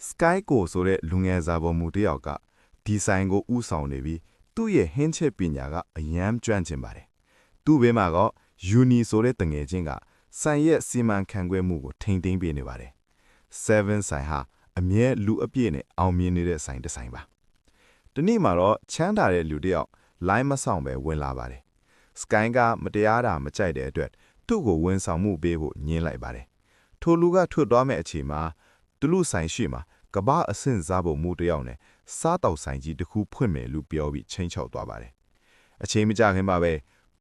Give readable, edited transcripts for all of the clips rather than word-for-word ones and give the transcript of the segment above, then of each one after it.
Sky ကိုဆိုတဲ့လူငယ်စာပေါ်မူတစ်ယောက်ကဒီဇိုင်းကိုဥဆောင်နေပြီးသူ့ရဲ့ဟင်းချက်ပညာကအယမ်းကျွမ်းကျင်ပါတယ်။သူ့ဘေးမှာက Uni ဆိုတဲ့တငယ်ချင်းကဆိုင်ရဲ့စီမံခန့်ခွဲမှုကိုထိန်းသိမ်းပေးနေပါတယ်။ 7ဆိုင်ဟာအမြဲလူအပြည့်နဲ့အောင်မြင်နေတဲ့ဆိုင်တစ်ဆိုင်ပါ။ဒီနေ့မှာတော့ချမ်းသာတဲ့လူတစ်ယောက်လိုင်းမဆောင်ပဲဝင်လာပါတယ်။ Sky ကမတရားတာမကြိုက်တဲ့အတွက်သူ့ကိုဝန်ဆောင်မှုပေးဖို့ညှင်းလိုက်ပါတယ်။ထိုလူကထွက်သွားမဲ့အချိန်မှာသူလူဆိုင်ရှိမှာကဘာအဆင့်စားဖို့မူတစ်ယောက်နဲ့စားတောက်ဆိုင်ကြီးတစ်ခုဖွင့်မယ်လို့ပြောပြီးချင်းချောက်သွားပါတယ်။အချိန်မကြာခင်မှာပဲ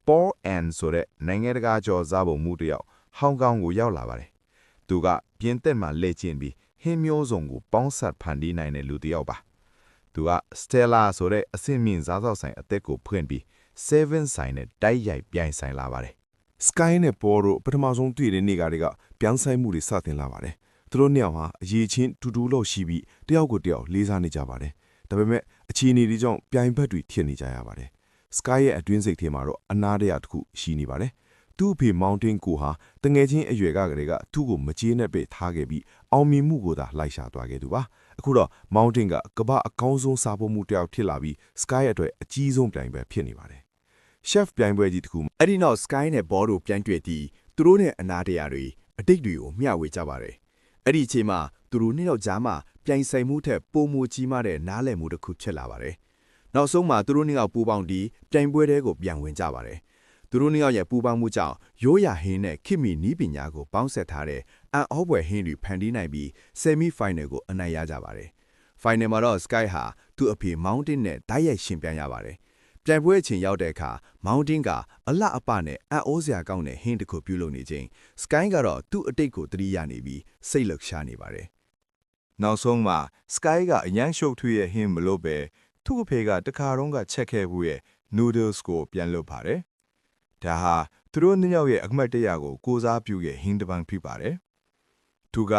Paul N ဆိုတဲ့နိုင်ငံတကာကျော်စားဖို့မူတစ်ယောက်ဟောင်ကောင်ကိုရောက်လာပါတယ်။သူကပြင်းသက်မှလက်ကျင့်ပြီးဟင်းမျိုးစုံကိုပေါင်းစပ်ဖန်တီးနိုင်တဲ့လူတစ်ယောက်ပါ။သူက Stella ဆိုတဲ့အဆင့်မြင့်စားသောက်ဆိုင်အသက်ကိုဖွင့်ပြီး7ဆိုင်နဲ့တိုက်ရိုက်ပြိုင်ဆိုင်လာပါတယ်။ Sky နဲ့ Paul တို့ပထမဆုံးတွေ့တဲ့နေ့ကတည်းကပြောင်းဆိုင်မှုတွေစတင်လာပါတယ်။သူတို့နှစ်ယောက်ဟာအရေးချင်းတူတူလို့ရှိပြီးတယောက်ကိုတယောက်လေးစားနေကြပါတယ်။ဒါပေမဲ့အခြေအနေတွေကြောင့်ပြိုင်ဘက်တွေဖြစ်နေကြရပါတယ်။ Sky ရဲ့အတွင်းစိတ်ထဲမှာတော့အနာတရားတစ်ခုရှိနေပါတယ်။သူ့အဖေ Mountain ကိုဟာတငယ်ချင်းအရွယ်ကတည်းကသူ့ကိုမကျေနပ်ပဲထားခဲ့ပြီးအောင်မြင်မှုကိုသာလိုက်ရှာသွားခဲ့သူပါ။အခုတော့ Mountain ကကမ္ဘာအကောင်းဆုံးစားဖို့မှုတစ်ယောက်ဖြစ်လာပြီး Sky ရဲ့အတွက်အကြီးဆုံးပြိုင်ဘက်ဖြစ်နေပါတယ်။ Chef ပြိုင်ပွဲကြီးတစ်ခုမှာ အဲ့ဒီနောက် Sky နဲ့ Paul တို့ပြိုင်တွေ့ပြီးသူတို့နဲ့အနာတရားတွေအတိတ်တွေကိုမျှဝေကြပါတယ်။အဲ့ဒီအချိန်မှာသူတို့နှစ်ယောက်ကြားမှာပြိုင်ဆိုင်မှုထက်ပိုမိုကြီးမားတဲ့နားလည်မှုတစ်ခုဖြစ်လာပါတယ်။နောက်ဆုံးမှာသူတို့နှစ်ယောက်ပူးပေါင်းပြီးပြိုင်ပွဲတွေကိုပြန်ဝင်ကြပါတယ်။သူတို့နှစ်ယောက်ရဲ့ပူးပေါင်းမှုကြောင့်ရိုးရာဟင်းနဲ့ခေတ်မီနီးပညာကိုပေါင်းစပ်ထားတဲ့အန်အောပွဲဟင်းတွေဖန်တီးနိုင်ပြီး Semi Final ကိုအနိုင်ရကြပါတယ်။ Final မှာတော့ Sky ဟာသူ့အဖေ Mountain နဲ့တိုက်ရိုက်ရှင်ပြိုင်ရပါတယ်။ပြိုင်ပွဲအချိန်ရောက်တဲ့အခါ Mountain ကအလှအပနဲ့အံ့ဩစရာကောင်းတဲ့ဟင်းတစ်ခုပြုလုပ်နေခြင်း Sky ကတော့သူ့အတိတ်ကိုသတိရနေပြီးစိတ်လှုပ်ရှားနေပါတယ်။ နောက်ဆုံးမှာ Sky ကအရန်ရှုပ်ထွေးရဲ့ဟင်းမလို့ပဲသူ့အဖေကတခါတော့ကချက်ခဲ့ဘူးရဲ့ noodles ကိုပြန်လုပ်ပါတယ်။ဒါဟာသူတို့နှစ်ယောက်ရဲ့အမှတ်တရကိုကိုစားပြုရဲ့ဟင်းတစ်ပန်းဖြစ်ပါတယ်။သူက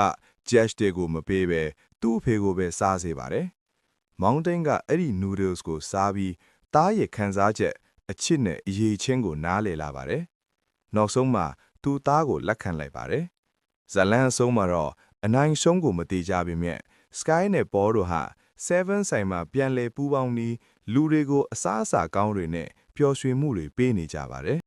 Judge တွေကိုမပေးပဲသူ့အဖေကိုပဲစားစေပါတယ်။ Mountain ကအဲ့ဒီ noodles ကိုစားပြီးသားရဲ့ခံစားချက်အချစ်နဲ့အရေးချင်းကိုနားလည်လာပါတယ်။နောက်ဆုံးမှာသူသားကိုလက်ခံလိုက်ပါတယ်။ဇလန်အဆုံးမှာတော့အနိုင်ရှုံးကိုမသေးကြပေမဲ့ Sky နဲ့ Paul တို့ဟာ7ဆိုင်မှာပြန်လည်ပူးပေါင်းပြီးလူတွေကိုအစားအစာကောင်းတွေနဲ့ပျော်ရွှင်မှုတွေပေးနေကြပါတယ်